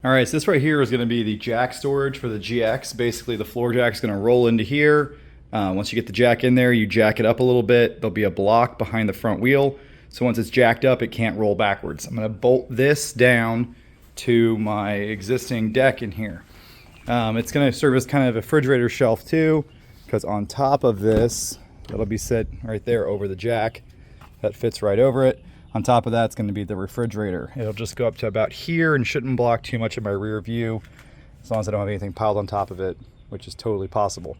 All right, so this right here is going to be the jack storage for the GX. Basically, the floor jack is going to roll into here. Once you get the jack in there, you jack it up a little bit. There'll be a block behind the front wheel. So once it's jacked up, it can't roll backwards. I'm going to bolt this down to my existing deck in here. It's going to serve as kind of a refrigerator shelf too, because on top of this, that'll be set right there over the jack. That fits right over it. On top of that, it's going to be the refrigerator. It'll just go up to about here and shouldn't block too much of my rear view, as long as I don't have anything piled on top of it, which is totally possible.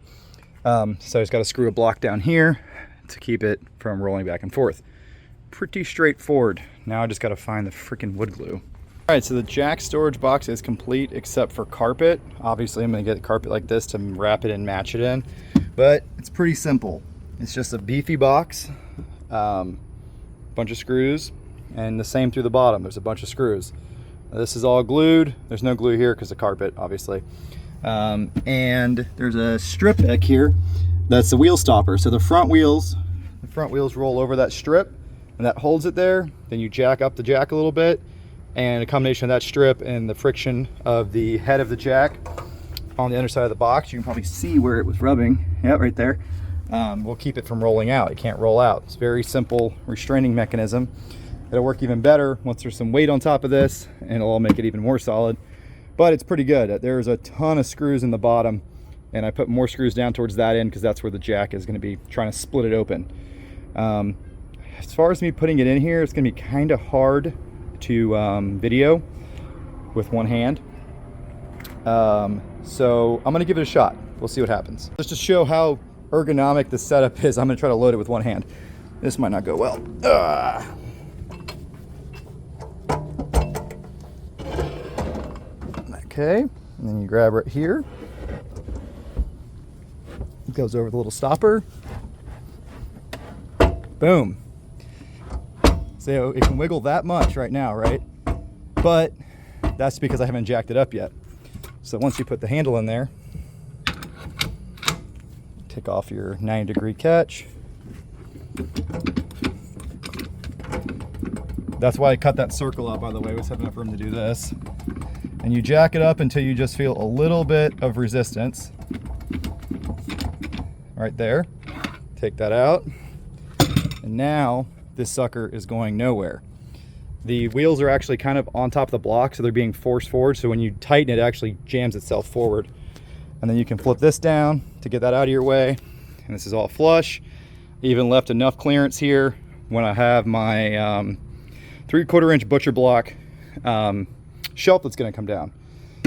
So I just got to screw a block down here to keep it from rolling back and forth. Pretty straightforward. Now I just got to find the freaking wood glue. All right, so the jack storage box is complete except for carpet. Obviously, I'm going to get a carpet like this to wrap it and match it in, but it's pretty simple. It's just a beefy box. Bunch of screws, and the same through the bottom. There's a bunch of screws. This is all glued. There's no glue here because of carpet, obviously. And there's a strip back here that's the wheel stopper. So the front wheels roll over that strip, and that holds it there. Then you jack up the jack a little bit, and a combination of that strip and the friction of the head of the jack on the underside of the box, you can probably see where it was rubbing. Yeah, right there. Will keep it from rolling out. It can't roll out. It's a very simple restraining mechanism. It'll work even better once there's some weight on top of this, and it'll all make it even more solid. But it's pretty good. There's a ton of screws in the bottom, and I put more screws down towards that end because that's where the jack is going to be trying to split it open. As far as me putting it in here, it's going to be kind of hard to video with one hand. So I'm going to give it a shot. We'll see what happens. Just to show how ergonomic the setup is, I'm going to try to load it with one hand. This might not go well. Okay, and then you grab right here. It goes over the little stopper. Boom. So it can wiggle that much right now, right? But that's because I haven't jacked it up yet. So once you put the handle in there, take off your 90-degree catch. That's why I cut that circle out, by the way. I was having enough room to do this. And you jack it up until you just feel a little bit of resistance. Right there. Take that out. And now this sucker is going nowhere. The wheels are actually kind of on top of the block, so they're being forced forward. So when you tighten it, it actually jams itself forward. And then you can flip this down to get that out of your way. And this is all flush. Even left enough clearance here when I have my 3/4 inch butcher block shelf that's gonna come down.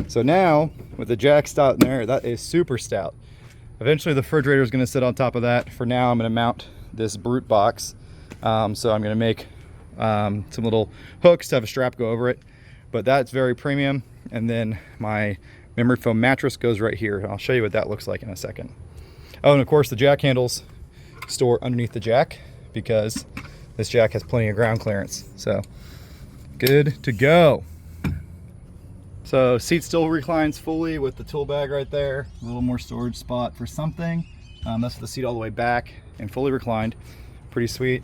So now with the jack stout in there, that is super stout. Eventually the refrigerator is gonna sit on top of that. For now, I'm gonna mount this brute box. So I'm gonna make some little hooks to have a strap go over it. But that's very premium. And then my memory foam mattress goes right here. I'll show you what that looks like in a second. Oh, and of course the jack handles store underneath the jack because this jack has plenty of ground clearance. So good to go. So seat still reclines fully with the tool bag right there. A little more storage spot for something. That's the seat all the way back and fully reclined. Pretty sweet.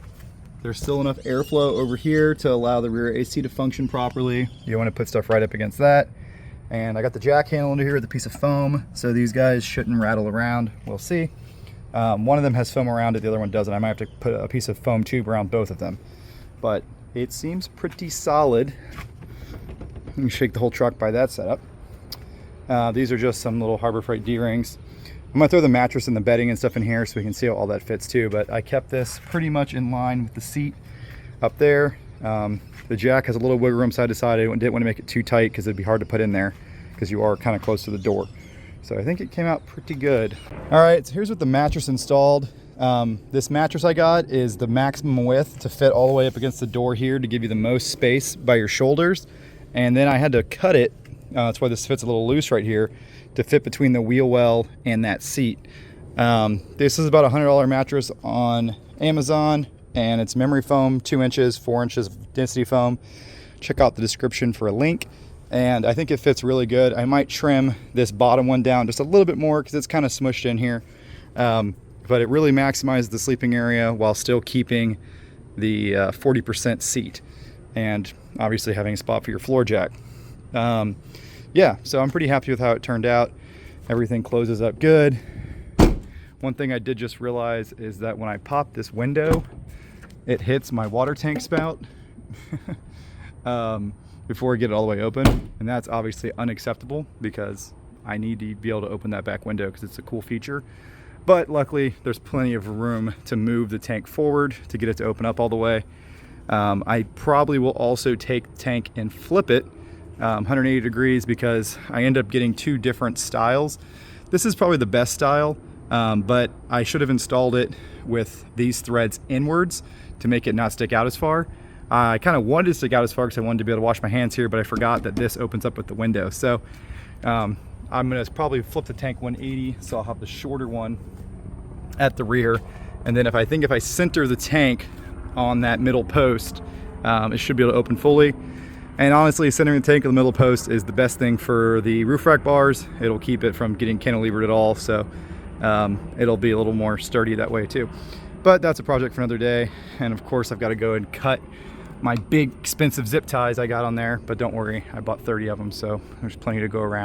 There's still enough airflow over here to allow the rear AC to function properly. You want to put stuff right up against that. And I got the jack handle under here with a piece of foam, so these guys shouldn't rattle around. We'll see. One of them has foam around it, the other one doesn't. I might have to put a piece of foam tube around both of them. But it seems pretty solid. You can shake the whole truck by that setup. These are just some little Harbor Freight D-rings. I'm gonna throw the mattress and the bedding and stuff in here so we can see how all that fits too, but I kept this pretty much in line with the seat up there. The jack has a little wiggle room side to side. I didn't want to make it too tight because it'd be hard to put in there because you are kind of close to the door. So I think it came out pretty good. All right, so here's what the mattress installed. This mattress I got is the maximum width to fit all the way up against the door here to give you the most space by your shoulders. And then I had to cut it, that's why this fits a little loose right here, to fit between the wheel well and that seat. This is about a $100 mattress on Amazon, and it's memory foam, 2 inches, 4 inches of density foam. Check out the description for a link. And I think it fits really good. I might trim this bottom one down just a little bit more because it's kind of smushed in here. But it really maximizes the sleeping area while still keeping the 40% seat and obviously having a spot for your floor jack. yeah, so I'm pretty happy with how it turned out. Everything closes up good. One thing I did just realize is that when I pop this window, it hits my water tank spout before I get it all the way open. And that's obviously unacceptable because I need to be able to open that back window because it's a cool feature. But luckily, there's plenty of room to move the tank forward to get it to open up all the way. I probably will also take the tank and flip it 180 degrees because I end up getting two different styles. This is probably the best style, but I should have installed it with these threads inwards to make it not stick out as far. I kind of wanted to stick out as far because I wanted to be able to wash my hands here, but I forgot that this opens up with the window. So I'm gonna probably flip the tank 180, so I'll have the shorter one at the rear. And then if I center the tank on that middle post, it should be able to open fully. And honestly, centering the tank on the middle post is the best thing for the roof rack bars. It'll keep it from getting cantilevered at all, so it'll be a little more sturdy that way too. But that's a project for another day. And of course, I've got to go and cut my big expensive zip ties I got on there, but don't worry, I bought 30 of them, so there's plenty to go around.